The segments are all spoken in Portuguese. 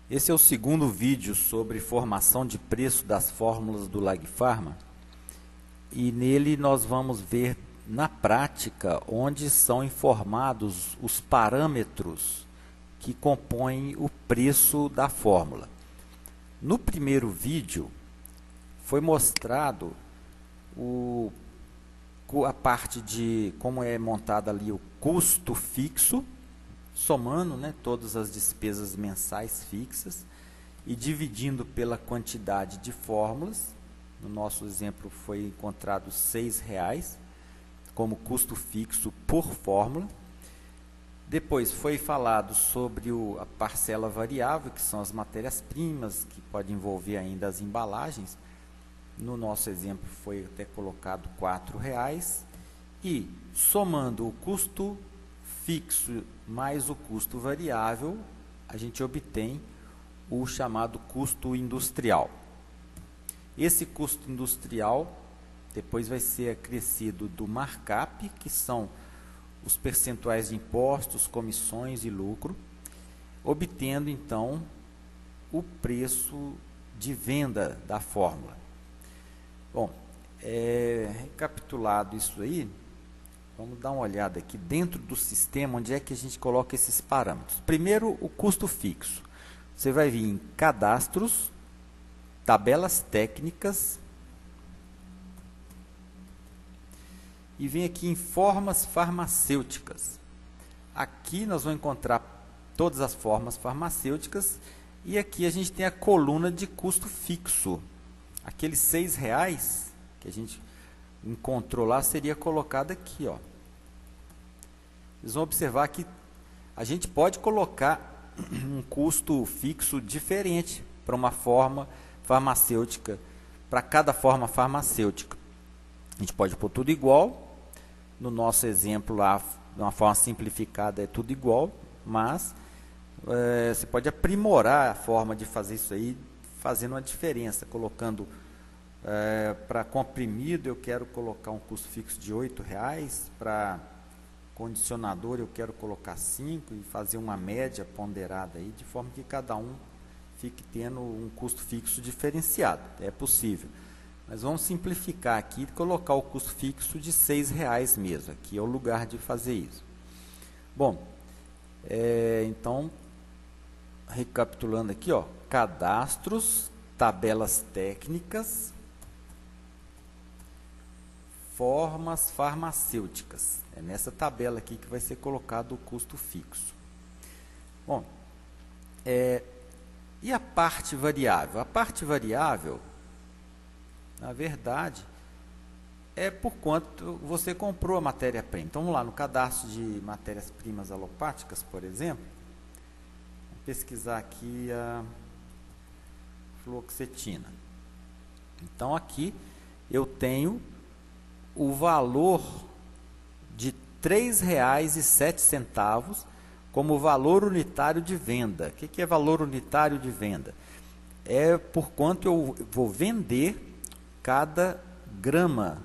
Esse é o segundo vídeo sobre formação de preço das fórmulas do Lag Pharma, e nele nós vamos ver na prática onde são informados os parâmetros que compõem o preço da fórmula. No primeiro vídeo foi mostrado a parte de como é montado ali o custo fixo, somando, né, todas as despesas mensais fixas e dividindo pela quantidade de fórmulas. No nosso exemplo foi encontrado R$6 como custo fixo por fórmula. Depois foi falado sobre a parcela variável, que são as matérias-primas, que pode envolver ainda as embalagens. No nosso exemplo foi até colocado R$4. E somando o custo fixo mais o custo variável, a gente obtém o chamado custo industrial. Esse custo industrial depois vai ser acrescido do markup, que são os percentuais de impostos, comissões e lucro, obtendo então o preço de venda da fórmula. Bom, recapitulado isso aí, vamos dar uma olhada aqui dentro do sistema, onde é que a gente coloca esses parâmetros. Primeiro, o custo fixo. Você vai vir em cadastros, tabelas técnicas, e vem aqui em formas farmacêuticas. Aqui nós vamos encontrar todas as formas farmacêuticas, e aqui a gente tem a coluna de custo fixo. Aqueles R$6 que a gente encontrou lá seria colocado aqui, ó. Vocês vão observar que a gente pode colocar um custo fixo diferente para uma forma farmacêutica, para cada forma farmacêutica. A gente pode pôr tudo igual. No nosso exemplo lá, de uma forma simplificada, é tudo igual, mas você pode aprimorar a forma de fazer isso aí, fazendo uma diferença, colocando para comprimido eu quero colocar um custo fixo de R$8, para condicionador eu quero colocar 5 e fazer uma média ponderada aí, de forma que cada um fique tendo um custo fixo diferenciado. É possível. Mas vamos simplificar aqui e colocar o custo fixo de R$6 mesmo. Aqui é o lugar de fazer isso. Bom, então, recapitulando aqui, ó, cadastros, tabelas técnicas, formas farmacêuticas. É nessa tabela aqui que vai ser colocado o custo fixo. Bom, e a parte variável? A parte variável, na verdade, é por quanto você comprou a matéria-prima. Então, vamos lá, no cadastro de matérias-primas alopáticas, por exemplo, vou pesquisar aqui a fluoxetina. Então, aqui eu tenho o valor de R$3,07 como valor unitário de venda. O que é valor unitário de venda? É por quanto eu vou vender cada grama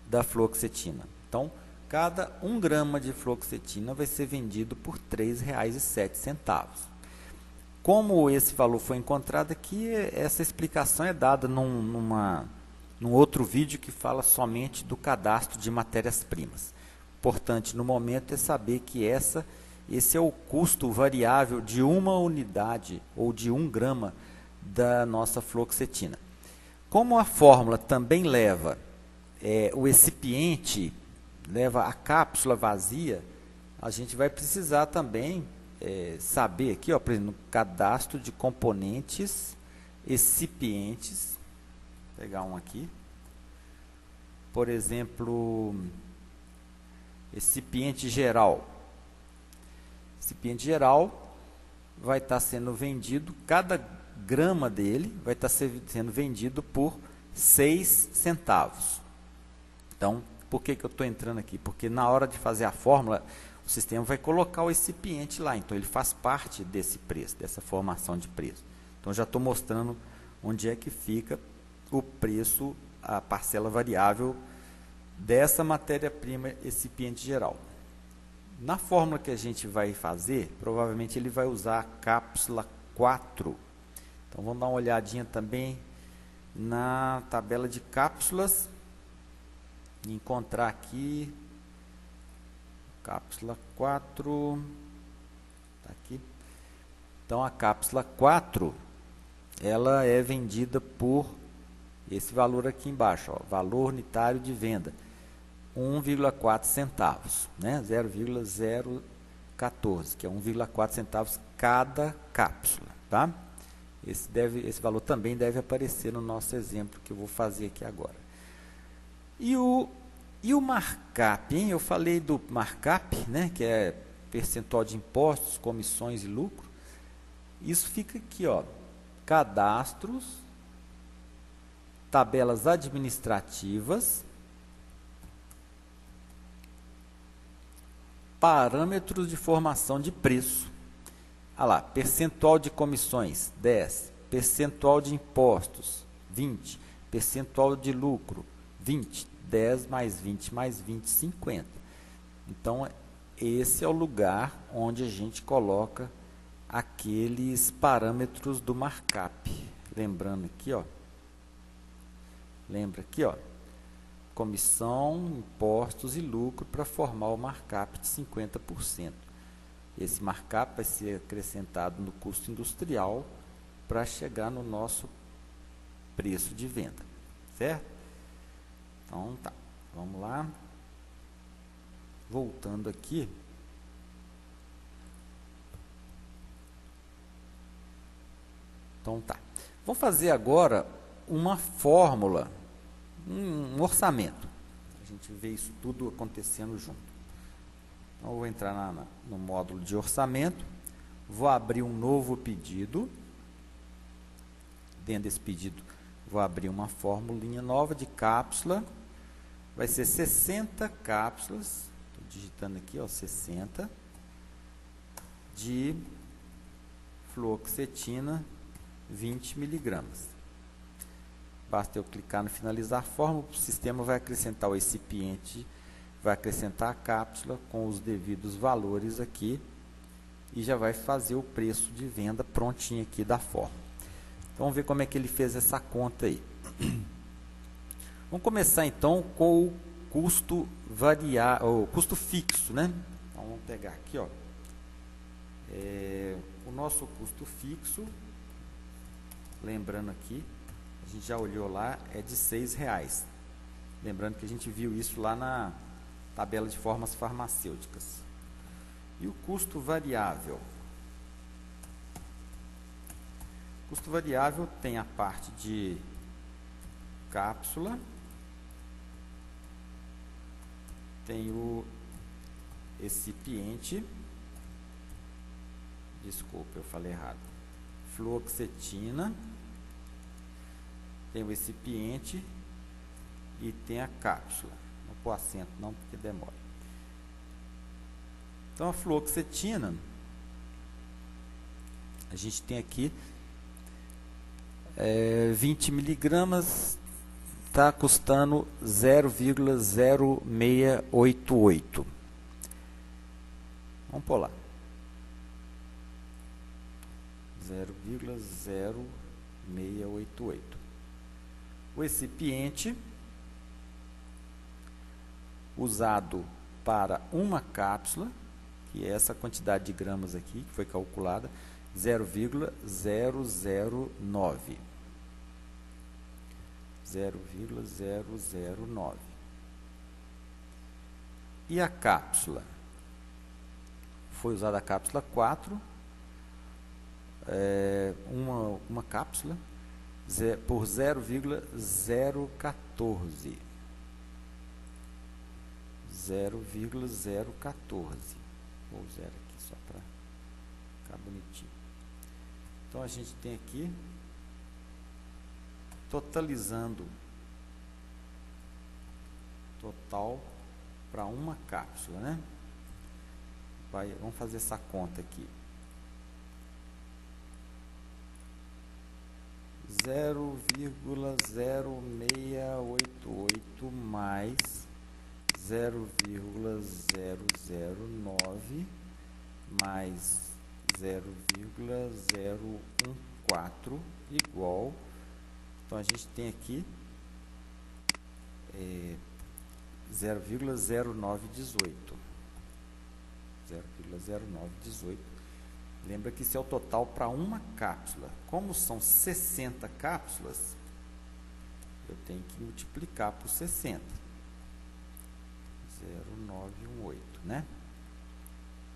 da fluoxetina. Então, cada 1 grama de fluoxetina vai ser vendido por R$3,07. Como esse valor foi encontrado aqui, essa explicação é dada num outro vídeo que fala somente do cadastro de matérias-primas. Importante no momento é saber que esse é o custo variável de uma unidade ou de 1 grama da nossa fluoxetina. Como a fórmula também leva o excipiente, leva a cápsula vazia, a gente vai precisar também saber aqui, ó, por exemplo, no cadastro de componentes excipientes, vou pegar um aqui, por exemplo, excipiente geral. Excipiente geral vai estar sendo vendido, cada grama dele vai estar sendo vendido por 6 centavos. Então, por que eu estou entrando aqui? Porque na hora de fazer a fórmula, o sistema vai colocar o excipiente lá. Então, ele faz parte desse preço, dessa formação de preço. Então, já estou mostrando onde é que fica o preço, a parcela variável dessa matéria-prima excipiente geral. Na fórmula que a gente vai fazer, provavelmente ele vai usar a cápsula 4. Então, vamos dar uma olhadinha também na tabela de cápsulas e encontrar aqui cápsula 4, tá aqui. Então, a cápsula 4, ela é vendida por esse valor aqui embaixo, ó, valor unitário de venda, 1,4 centavos, né? 0,014, que é 1,4 centavos cada cápsula, tá? Esse valor também deve aparecer no nosso exemplo que eu vou fazer aqui agora. E o markup, hein? Eu falei do markup, né? Que é percentual de impostos, comissões e lucro. Isso fica aqui, ó, cadastros, tabelas administrativas, parâmetros de formação de preço. Olha lá, percentual de comissões, 10, percentual de impostos, 20, percentual de lucro, 20, 10 mais 20 mais 20, 50. Então, esse é o lugar onde a gente coloca aqueles parâmetros do markup. Lembrando aqui, ó. Lembra aqui, ó. Comissão, impostos e lucro para formar o markup de 50%. Esse markup vai ser acrescentado no custo industrial para chegar no nosso preço de venda, certo? Então, tá. Vamos lá. Voltando aqui. Então, tá. Vou fazer agora uma fórmula, um orçamento. A gente vê isso tudo acontecendo junto. Então, eu vou entrar no módulo de orçamento, vou abrir um novo pedido. Dentro desse pedido, vou abrir uma formulinha nova de cápsula. Vai ser 60 cápsulas, estou digitando aqui, ó, 60, de fluoxetina 20 miligramas. Basta eu clicar no finalizar fórmula, o sistema vai acrescentar o recipiente, vai acrescentar a cápsula com os devidos valores aqui e já vai fazer o preço de venda prontinho aqui da fórmula. Então, vamos ver como é que ele fez essa conta aí. Vamos começar então com o custo variável, o custo fixo, né? Então, vamos pegar aqui, ó, o nosso custo fixo, lembrando aqui, a gente já olhou lá, é de R$6. Lembrando que a gente viu isso lá na tabela de formas farmacêuticas. E o custo variável? O custo variável tem a parte de cápsula, tem o recipiente, desculpa, eu falei errado, fluoxetina, tem o recipiente e tem a cápsula. Não pôr acento não, porque demora. Então, a fluoxetina, a gente tem aqui 20 miligramas, está custando 0,0688. Vamos por lá. 0,0688. O recipiente usado para uma cápsula, que é essa quantidade de gramas aqui, que foi calculada, 0,009. 0,009. E a cápsula? Foi usada a cápsula 4, uma cápsula, por 0,014. 0,014. Vou usar aqui só para ficar bonitinho. Então, a gente tem aqui, totalizando, total para uma cápsula, né? Vamos fazer essa conta aqui. 0,0688 mais 0,009 mais 0,014 igual, então a gente tem aqui 0,0918. 0,0918. Lembra que isso é o total para uma cápsula. Como são 60 cápsulas, eu tenho que multiplicar por 60. 0,918, né?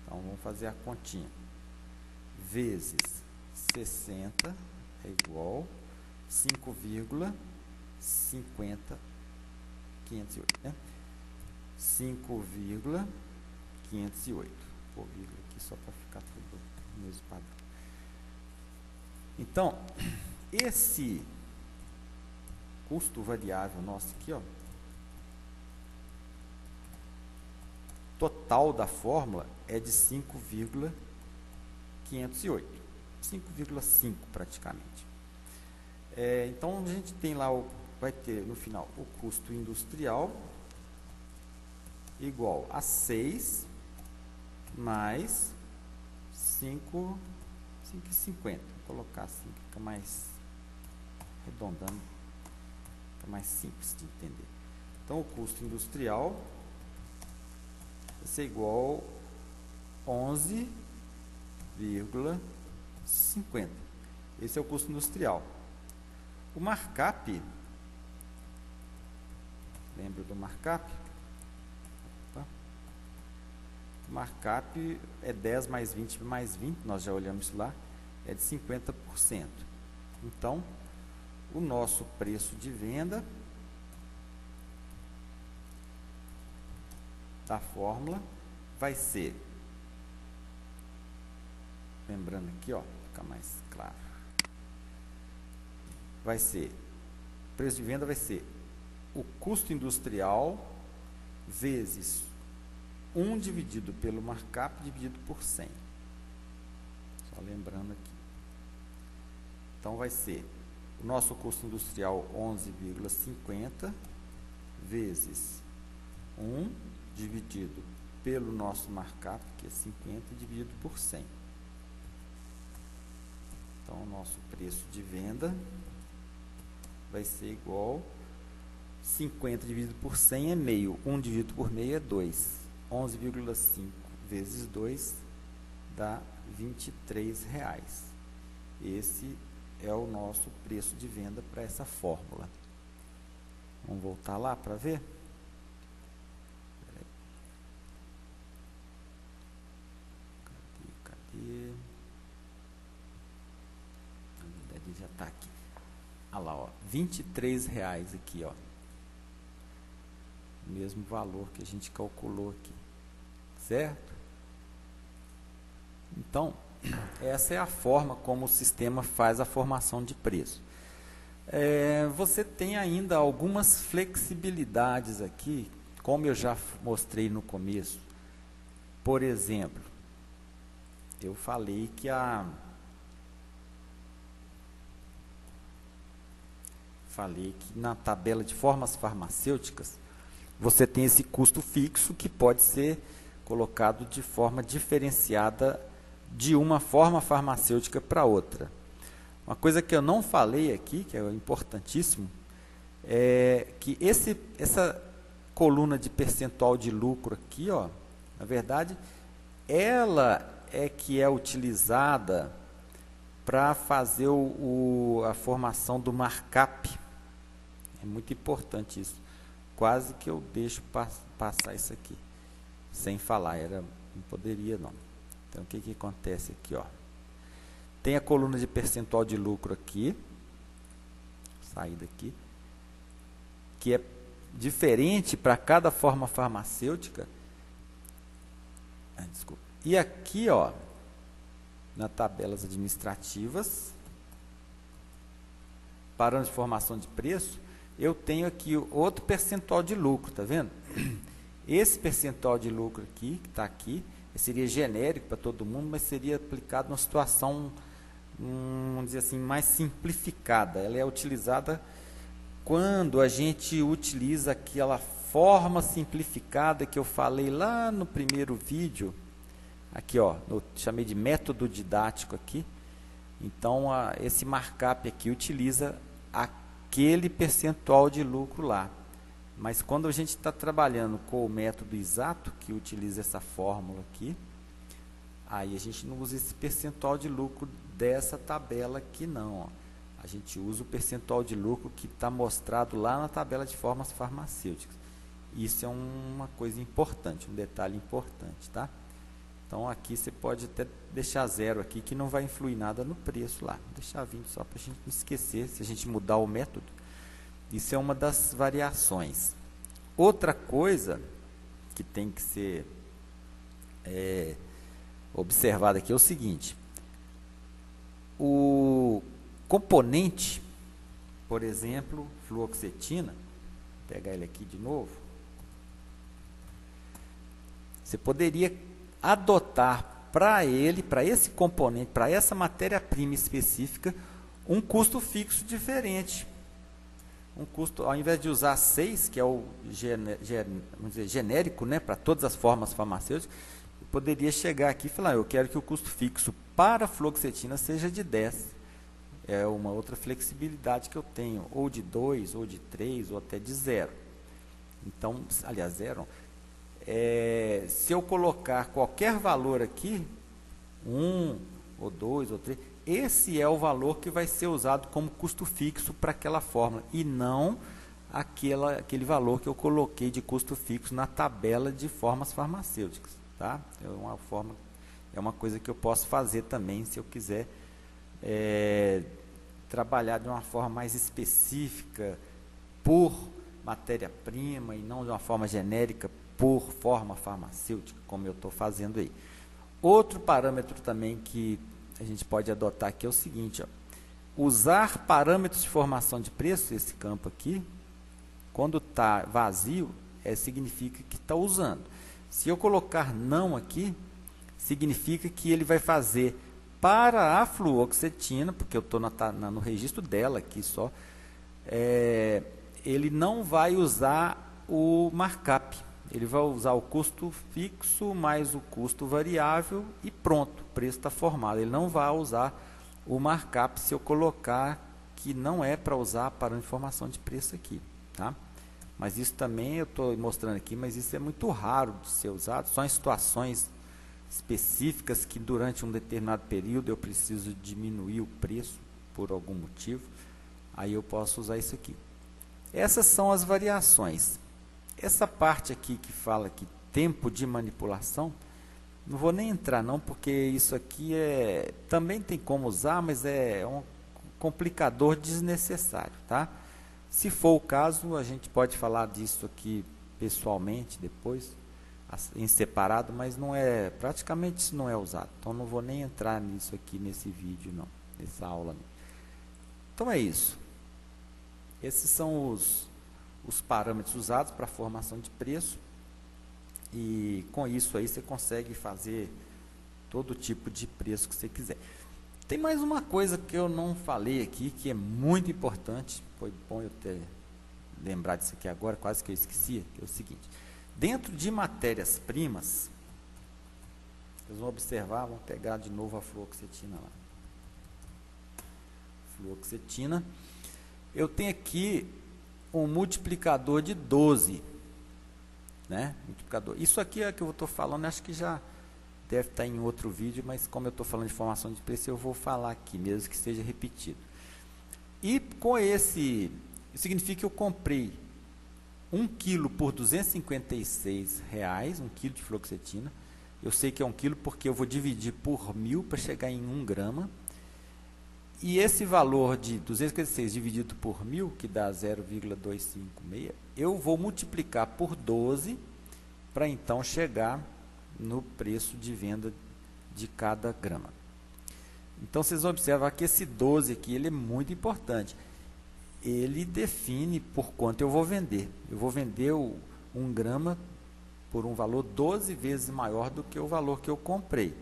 Então, vamos fazer a continha. Vezes 60 é igual 5,508, né? 5,508. Pô, vírgula aqui só para ficar tudo no mesmo padrão. Então, esse custo variável nosso aqui, ó, total da fórmula é de 5,508. 5,5 praticamente. Então, a gente tem lá, vai ter no final o custo industrial igual a 6 mais 5,50. Vou colocar assim, fica mais arredondando, fica mais simples de entender. Então, o custo industrial vai ser igual a 11,50. Esse é o custo industrial. O markup, lembra do markup? Opa. O markup é 10 mais 20 mais 20, nós já olhamos isso lá, é de 50%. Então, o nosso preço de venda da fórmula vai ser, lembrando aqui, ó, fica mais claro, vai ser, o preço de venda vai ser o custo industrial vezes 1 dividido pelo markup dividido por 100. Só lembrando aqui. Então, vai ser o nosso custo industrial 11,50 vezes 1 dividido pelo nosso markup, que é 50, dividido por 100. Então, o nosso preço de venda vai ser igual 50 dividido por 100 é meio. 1 dividido por meio é 2. 11,5 vezes 2 dá R$23. Esse é o nosso preço de venda para essa fórmula. Vamos voltar lá para ver? Cadê? Na verdade, já está aqui. Olha lá, ó, R$23 aqui, ó. Mesmo valor que a gente calculou aqui, certo? Então, essa é a forma como o sistema faz a formação de preço. Você tem ainda algumas flexibilidades aqui, como eu já mostrei no começo. Por exemplo, eu falei que na tabela de formas farmacêuticas você tem esse custo fixo que pode ser colocado de forma diferenciada de uma forma farmacêutica para outra. Uma coisa que eu não falei aqui, que é importantíssimo, é que essa coluna de percentual de lucro aqui, ó, na verdade, ela é que é utilizada para fazer a formação do markup. É muito importante isso. Quase que eu deixo passar isso aqui, sem falar, não poderia não. Então, o que acontece aqui, ó? Tem a coluna de percentual de lucro aqui, sair daqui, que é diferente para cada forma farmacêutica. Desculpa. E aqui, ó, nas tabelas administrativas, parâmetro de formação de preço, eu tenho aqui outro percentual de lucro, tá vendo? Esse percentual de lucro aqui, que está aqui, seria genérico para todo mundo, mas seria aplicado numa situação, vamos dizer assim, mais simplificada. Ela é utilizada quando a gente utiliza aquela forma simplificada que eu falei lá no primeiro vídeo, aqui, ó, eu chamei de método didático aqui. Então, esse markup aqui utiliza aquele percentual de lucro lá. Mas quando a gente está trabalhando com o método exato, que utiliza essa fórmula aqui, aí a gente não usa esse percentual de lucro dessa tabela aqui não, ó. A gente usa o percentual de lucro que está mostrado lá na tabela de formas farmacêuticas. Isso é uma coisa importante, um detalhe importante, tá? Então, aqui você pode até deixar 0 aqui, que não vai influir nada no preço lá. Vou deixar 20 só para a gente não esquecer, se a gente mudar o método. Isso é uma das variações. Outra coisa que tem que ser observada aqui é o seguinte. O componente, por exemplo, fluoxetina, vou pegar ele aqui de novo. Você poderia adotar para ele, para esse componente, para essa matéria-prima específica, um custo fixo diferente. Um custo, ao invés de usar 6, que é o vamos dizer, genérico, né, para todas as formas farmacêuticas, eu poderia chegar aqui e falar, eu quero que o custo fixo para a fluoxetina seja de 10. É uma outra flexibilidade que eu tenho, ou de 2, ou de 3, ou até de 0. Então, aliás, 0. Se eu colocar qualquer valor aqui, 1, ou 2, ou 3, esse é o valor que vai ser usado como custo fixo para aquela fórmula, e não aquele valor que eu coloquei de custo fixo na tabela de formas farmacêuticas. Tá? É uma coisa que eu posso fazer também, se eu quiser trabalhar de uma forma mais específica por matéria-prima e não de uma forma genérica por forma farmacêutica, como eu estou fazendo aí. Outro parâmetro também que a gente pode adotar aqui é o seguinte, ó, usar parâmetros de formação de preço, esse campo aqui, quando está vazio, significa que está usando. Se eu colocar não aqui, significa que ele vai fazer para a fluoxetina, porque eu estou no registro dela aqui só, ele não vai usar o markup. Ele vai usar o custo fixo mais o custo variável e pronto, o preço está formado. Ele não vai usar o markup se eu colocar que não é para usar para a informação de preço aqui. Tá? Mas isso também eu estou mostrando aqui, mas isso é muito raro de ser usado, só em situações específicas que durante um determinado período eu preciso diminuir o preço por algum motivo, aí eu posso usar isso aqui. Essas são as variações. Essa parte aqui que fala que tempo de manipulação, não vou nem entrar não, porque isso aqui também tem como usar, mas é um complicador desnecessário, tá? Se for o caso, a gente pode falar disso aqui pessoalmente depois, em separado, mas praticamente isso não é usado. Então não vou nem entrar nisso aqui nesse vídeo não, nessa aula não. Então é isso. Esses são os parâmetros usados para a formação de preço, e com isso aí você consegue fazer todo tipo de preço que você quiser. Tem mais uma coisa que eu não falei aqui, que é muito importante, foi bom eu ter lembrado disso aqui agora, quase que eu esquecia, que é o seguinte, dentro de matérias-primas, vocês vão observar, vamos pegar de novo a fluoxetina lá. Fluoxetina, eu tenho aqui um multiplicador de 12, né? Multiplicador. Isso aqui é que eu estou falando, acho que já deve estar em outro vídeo, mas como eu estou falando de formação de preço, eu vou falar aqui, mesmo que seja repetido. E com esse, significa que eu comprei 1 kg por R$ 256, 1 kg de fluoxetina. Eu sei que é 1 kg porque eu vou dividir por 1000 para chegar em 1 grama. E esse valor de 256 dividido por 1000, que dá 0,256, eu vou multiplicar por 12 para então chegar no preço de venda de cada grama. Então vocês vão observar que esse 12 aqui ele é muito importante. Ele define por quanto eu vou vender. Eu vou vender 1 grama por um valor 12 vezes maior do que o valor que eu comprei.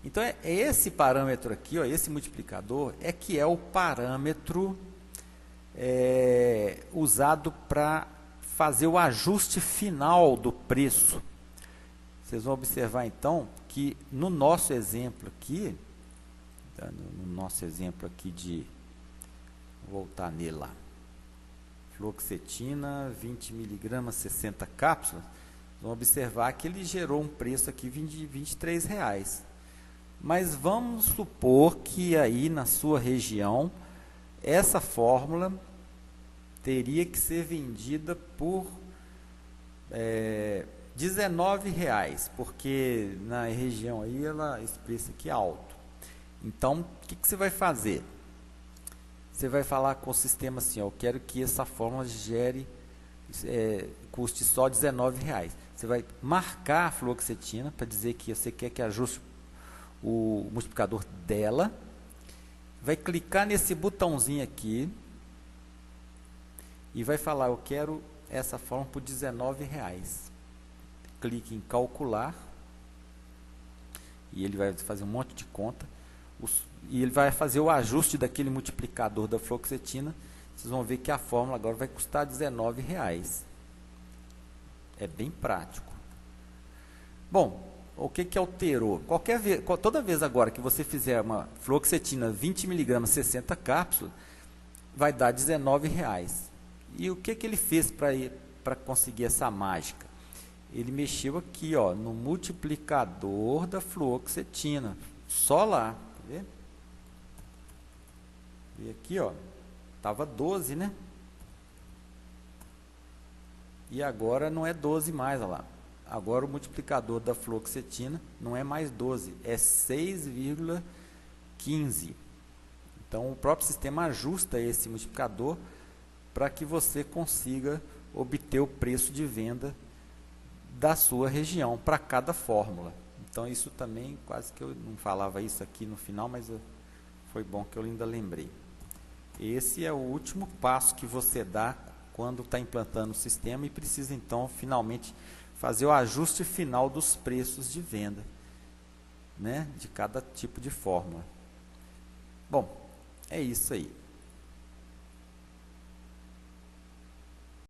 Então, é esse parâmetro aqui, ó, esse multiplicador, que é o parâmetro usado para fazer o ajuste final do preço. Vocês vão observar então que no nosso exemplo aqui, vou voltar nele lá, fluoxetina, 20 mg, 60 cápsulas, vão observar que ele gerou um preço aqui de R$23. Mas vamos supor que aí na sua região, essa fórmula teria que ser vendida por R$19, porque na região aí esse preço aqui é alto. Então, o que você vai fazer? Você vai falar com o sistema assim, ó, eu quero que essa fórmula custe só R$19. Você vai marcar a fluoxetina para dizer que você quer que ajuste o multiplicador dela. Vai clicar nesse botãozinho aqui e vai falar, eu quero essa fórmula por R$19. Clique em calcular e ele vai fazer um monte de conta e ele vai fazer o ajuste daquele multiplicador da fluoxetina. Vocês vão ver que a fórmula agora vai custar R$19. É bem prático. Bom, o que alterou? Toda vez agora que você fizer uma fluoxetina 20 mg, 60 cápsulas, vai dar R$19. E o que ele fez para conseguir essa mágica? Ele mexeu aqui, ó, no multiplicador da fluoxetina. Só lá. Tá vendo? E aqui, ó, estava 12, né? E agora não é 12 mais, olha lá. Agora o multiplicador da fluoxetina não é mais 12, é 6,15. Então o próprio sistema ajusta esse multiplicador para que você consiga obter o preço de venda da sua região para cada fórmula. Então isso também, quase que eu não falava isso aqui no final, mas foi bom que eu ainda lembrei. Esse é o último passo que você dá quando está implantando o sistema e precisa então finalmente fazer o ajuste final dos preços de venda, né, de cada tipo de fórmula. Bom, é isso aí.